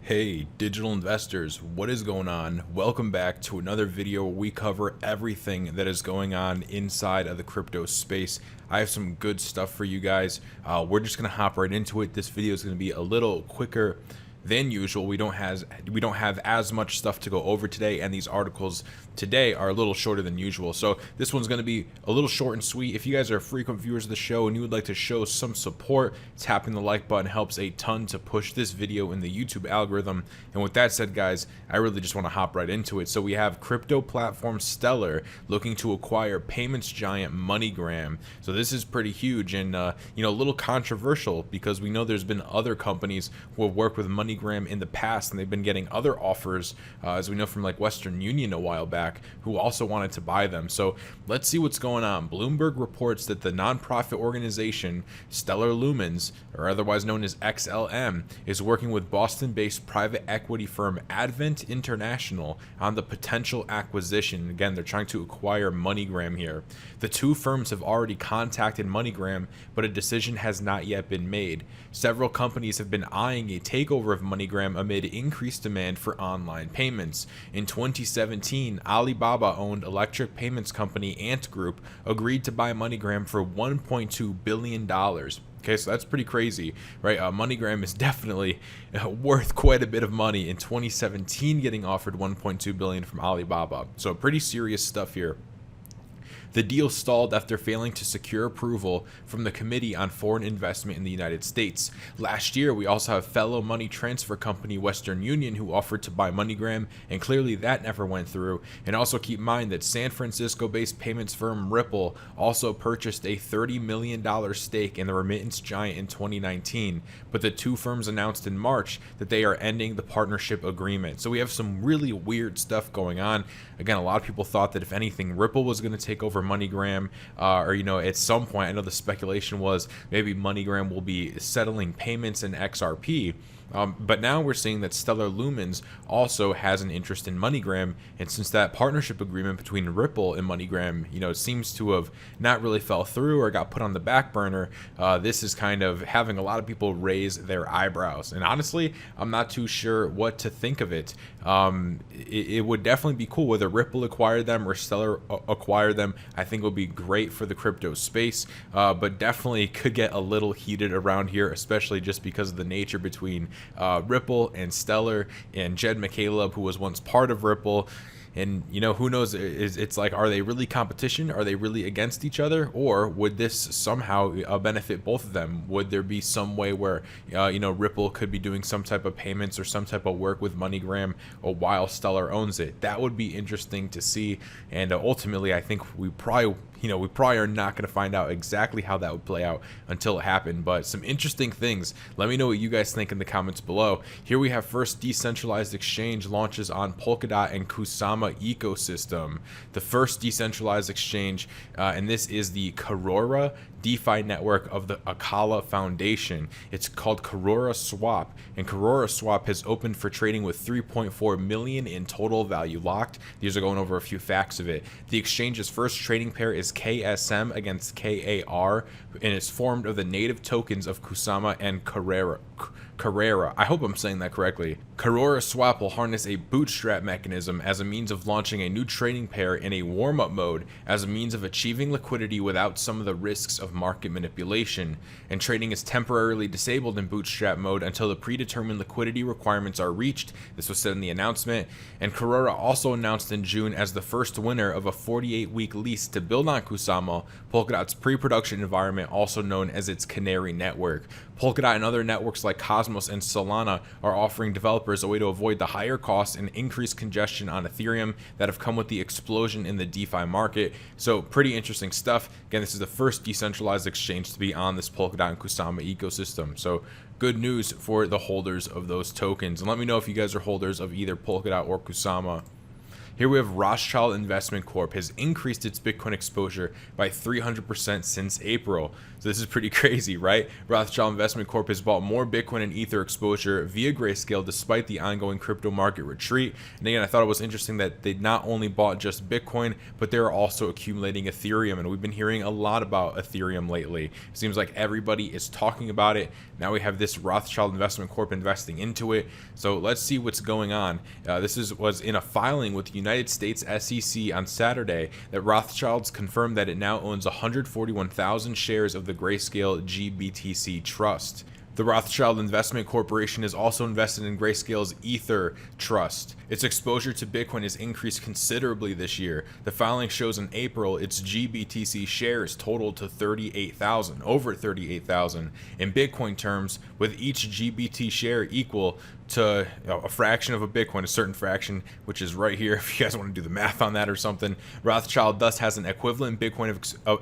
Hey digital investors, what is going on? Welcome back to another video where we cover everything that is going on inside of the crypto space. I have some good stuff for you guys. We're just gonna hop right into it. This video is gonna be a little quicker than usual. We don't have as much stuff to go over today, and these articles today are a little shorter than usual. So this one's going to be a little short and sweet. If you guys are frequent viewers of the show and you would like to show some support, tapping the like button helps a ton to push this video in the YouTube algorithm. And with that said, guys, I really just want to hop right into it. So we have crypto platform Stellar looking to acquire payments giant MoneyGram. So this is pretty huge and a little controversial because we know there's been other companies who have worked with MoneyGram in the past, and they've been getting other offers, as we know from like Western Union a while back, who also wanted to buy them. So let's see what's going on. Bloomberg reports that the nonprofit organization Stellar Lumens, or otherwise known as XLM, is working with Boston-based private equity firm Advent International on the potential acquisition. Again, they're trying to acquire MoneyGram here. The two firms have already contacted MoneyGram, but a decision has not yet been made. Several companies have been eyeing a takeover of MoneyGram amid increased demand for online payments. In 2017, Alibaba-owned electric payments company Ant Group agreed to buy MoneyGram for $1.2 billion. Okay, so that's pretty crazy, right? MoneyGram is definitely worth quite a bit of money. In 2017, getting offered $1.2 billion from Alibaba. So pretty serious stuff here. The deal stalled after failing to secure approval from the Committee on Foreign Investment in the United States. Last year, we also have fellow money transfer company Western Union who offered to buy MoneyGram, and clearly that never went through. And also keep in mind that San Francisco-based payments firm Ripple also purchased a $30 million stake in the remittance giant in 2019, but the two firms announced in March that they are ending the partnership agreement. So we have some really weird stuff going on. Again, a lot of people thought that if anything, Ripple was going to take over MoneyGram, or at some point, I know the speculation was maybe MoneyGram will be settling payments in XRP. But now we're seeing that Stellar Lumens also has an interest in MoneyGram, and since that partnership agreement between Ripple and MoneyGram, seems to have not really fell through or got put on the back burner, this is kind of having a lot of people raise their eyebrows. And honestly, I'm not too sure what to think of it. It would definitely be cool whether Ripple acquired them or Stellar acquired them. I think it would be great for the crypto space, but definitely could get a little heated around here, especially just because of the nature between Ripple and Stellar and Jed McCaleb, who was once part of Ripple. And who knows, it's like, are they really competition? Are they really against each other? Or would this somehow benefit both of them? Would there be some way where Ripple could be doing some type of payments or some type of work with MoneyGram while Stellar owns it? That would be interesting to see. And ultimately, I think we probably are not going to find out exactly how that would play out until it happened. But some interesting things. Let me know what you guys think in the comments below. Here we have first Decentralized Exchange launches on Polkadot and Kusama ecosystem. The first decentralized exchange, and this is the Kerora DeFi network of the Akala Foundation. It's called Kerora Swap, and Kerora Swap has opened for trading with 3.4 million in total value locked. These are going over a few facts of it. The exchange's first trading pair is KSM against KAR, and it's formed of the native tokens of Kusama and Kerora. I hope I'm saying that correctly. Kerora Swap will harness a bootstrap mechanism as a means of launching a new trading pair in a warm-up mode as a means of achieving liquidity without some of the risks of market manipulation, and trading is temporarily disabled in bootstrap mode until the predetermined liquidity requirements are reached. This was said in the announcement. And Kerora also announced in June as the first winner of a 48-week lease to build on Kusama, Polkadot's pre-production environment, also known as its Canary network. Polkadot and other networks like Cosmos and Solana are offering developers a way to avoid the higher costs and increased congestion on Ethereum that have come with the explosion in the DeFi market. So pretty interesting stuff. Again, this is the first decentralized exchange to be on this Polkadot and Kusama ecosystem. So good news for the holders of those tokens. And let me know if you guys are holders of either Polkadot or Kusama. Here we have Rothschild Investment Corp has increased its Bitcoin exposure by 300% since April. So this is pretty crazy, right? Rothschild Investment Corp has bought more Bitcoin and Ether exposure via Grayscale despite the ongoing crypto market retreat. And again, I thought it was interesting that they not only bought just Bitcoin, but they're also accumulating Ethereum. And we've been hearing a lot about Ethereum lately. It seems like everybody is talking about it. Now we have this Rothschild Investment Corp investing into it. So let's see what's going on. Was in a filing with the United States SEC on Saturday that Rothschilds confirmed that it now owns 141,000 shares of the Grayscale GBTC Trust. The Rothschild Investment Corporation is also invested in Grayscale's Ether Trust. Its exposure to Bitcoin has increased considerably this year. The filing shows in April its GBTC shares totaled to 38,000, over 38,000 in Bitcoin terms, with each GBT share equal to a fraction of a Bitcoin, a certain fraction, which is right here if you guys want to do the math on that or something. Rothschild thus has an equivalent Bitcoin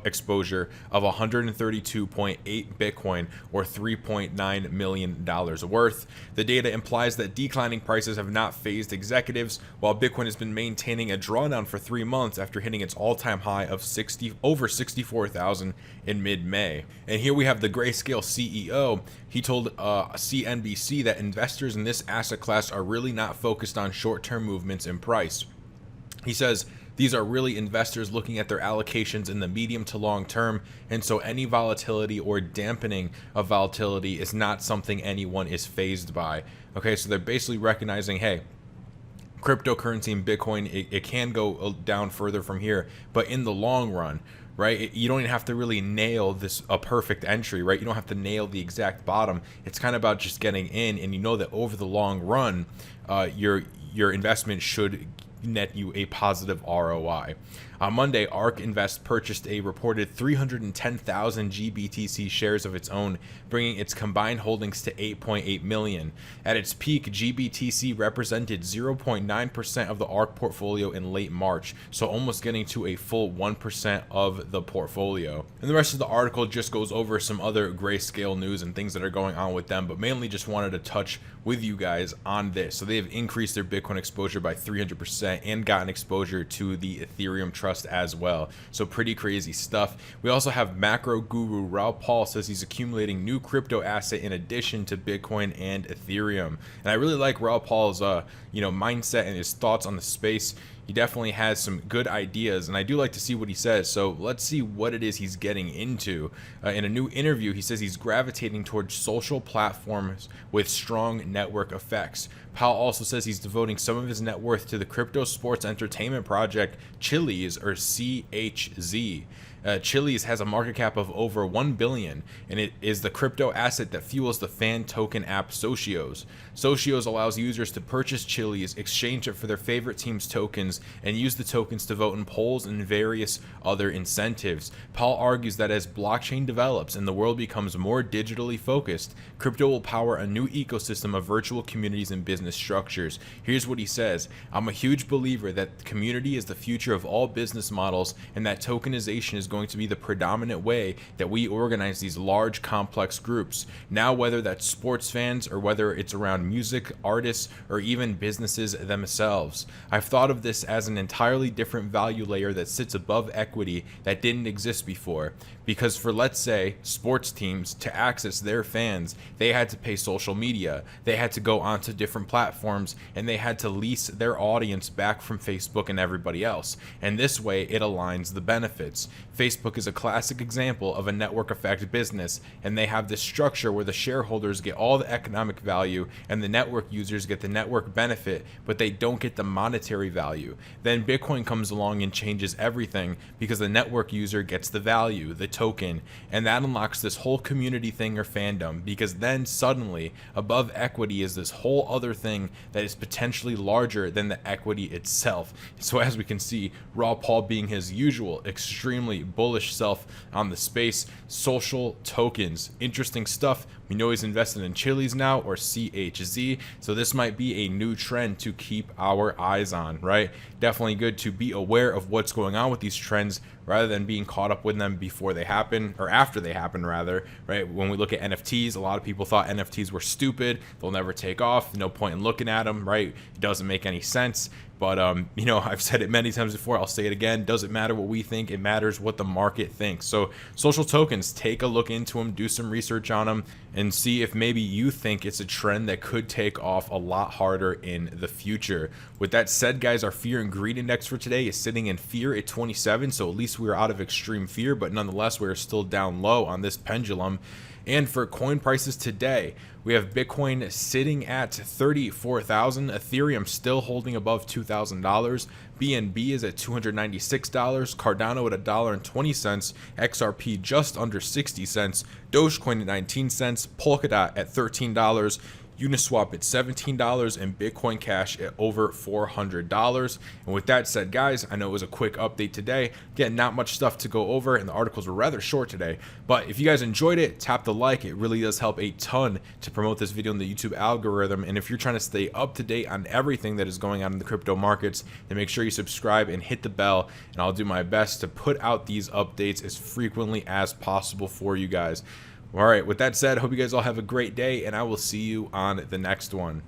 exposure of 132.8 Bitcoin, or $3.9 million worth. The data implies that declining prices have not phased executives, while Bitcoin has been maintaining a drawdown for 3 months after hitting its all-time high of over 64,000 in mid-May. And here we have the Grayscale CEO. He told CNBC that investors in this asset class are really not focused on short-term movements in price. He says, these are really investors looking at their allocations in the medium to long term, and so any volatility or dampening of volatility is not something anyone is fazed by. Okay, so they're basically recognizing, hey, cryptocurrency and Bitcoin, it can go down further from here, but in the long run, right, you don't even have to really nail a perfect entry, right? You don't have to nail the exact bottom. It's kind of about just getting in, and you know that over the long run, your investment should net you a positive ROI. On Monday, ARK Invest purchased a reported 310,000 GBTC shares of its own, bringing its combined holdings to 8.8 million. At its peak, GBTC represented 0.9% of the ARK portfolio in late March, so almost getting to a full 1% of the portfolio. And the rest of the article just goes over some other Grayscale news and things that are going on with them, but mainly just wanted to touch with you guys on this. So they have increased their Bitcoin exposure by 300% and gotten exposure to the Ethereum trust as well. So pretty crazy stuff. We also have macro guru Raoul says he's accumulating new crypto asset in addition to Bitcoin and Ethereum. And I really like Raoul's mindset and his thoughts on the space. He definitely has some good ideas, and I do like to see what he says. So let's see what it is he's getting into. In a new interview, he says he's gravitating towards social platforms with strong network effects. Powell also says he's devoting some of his net worth to the crypto sports entertainment project Chiliz, or CHZ. Chiliz has a market cap of over 1 billion, and it is the crypto asset that fuels the fan token app Socios. Socios allows users to purchase Chiliz, exchange it for their favorite team's tokens, and use the tokens to vote in polls and various other incentives. Paul argues that as blockchain develops and the world becomes more digitally focused, crypto will power a new ecosystem of virtual communities and business structures. Here's what he says: I'm a huge believer that community is the future of all business models, and that tokenization is going to be the predominant way that we organize these large, complex groups. Now, whether that's sports fans or whether it's around music, artists, or even businesses themselves. I've thought of this as an entirely different value layer that sits above equity that didn't exist before. Because for, let's say, sports teams to access their fans, they had to pay social media, they had to go onto different platforms, and they had to lease their audience back from Facebook and everybody else. And this way, it aligns the benefits. Facebook is a classic example of a network effect business, and they have this structure where the shareholders get all the economic value and the network users get the network benefit, but they don't get the monetary value. Then Bitcoin comes along and changes everything because the network user gets the value, the token, and that unlocks this whole community thing or fandom, because then suddenly above equity is this whole other thing that is potentially larger than the equity itself. So as we can see, Raw Paul being his usual extremely bullish self on the space. Social tokens, interesting stuff. We We know he's invested in Chili's now, or CHZ, so this might be a new trend to keep our eyes on, right? Definitely good to be aware of what's going on with these trends rather than being caught up with them before they happen, or after they happen rather, right? When we look at NFTs, a lot of people thought NFTs were stupid, they'll never take off, no point in looking at them, right? It doesn't make any sense. But, you know, I've said it many times before, I'll say it again, doesn't matter what we think, it matters what the market thinks. So social tokens, take a look into them, do some research on them, and see if maybe you think it's a trend that could take off a lot harder in the future. With that said, guys, our fear and greed index for today is sitting in fear at 27, so at least we're out of extreme fear, but nonetheless, we're still down low on this pendulum. And for coin prices today, we have Bitcoin sitting at 34,000, Ethereum still holding above $2,000, BNB is at $296, Cardano at $1.20, XRP just under 60 cents, Dogecoin at 19 cents, Polkadot at $13, Uniswap at $17, and Bitcoin Cash at over $400. And with that said, guys, I know it was a quick update today. Again, not much stuff to go over, and the articles were rather short today. But if you guys enjoyed it, tap the like. It really does help a ton to promote this video in the YouTube algorithm. And if you're trying to stay up to date on everything that is going on in the crypto markets, then make sure you subscribe and hit the bell. And I'll do my best to put out these updates as frequently as possible for you guys. All right, with that said, hope you guys all have a great day, and I will see you on the next one.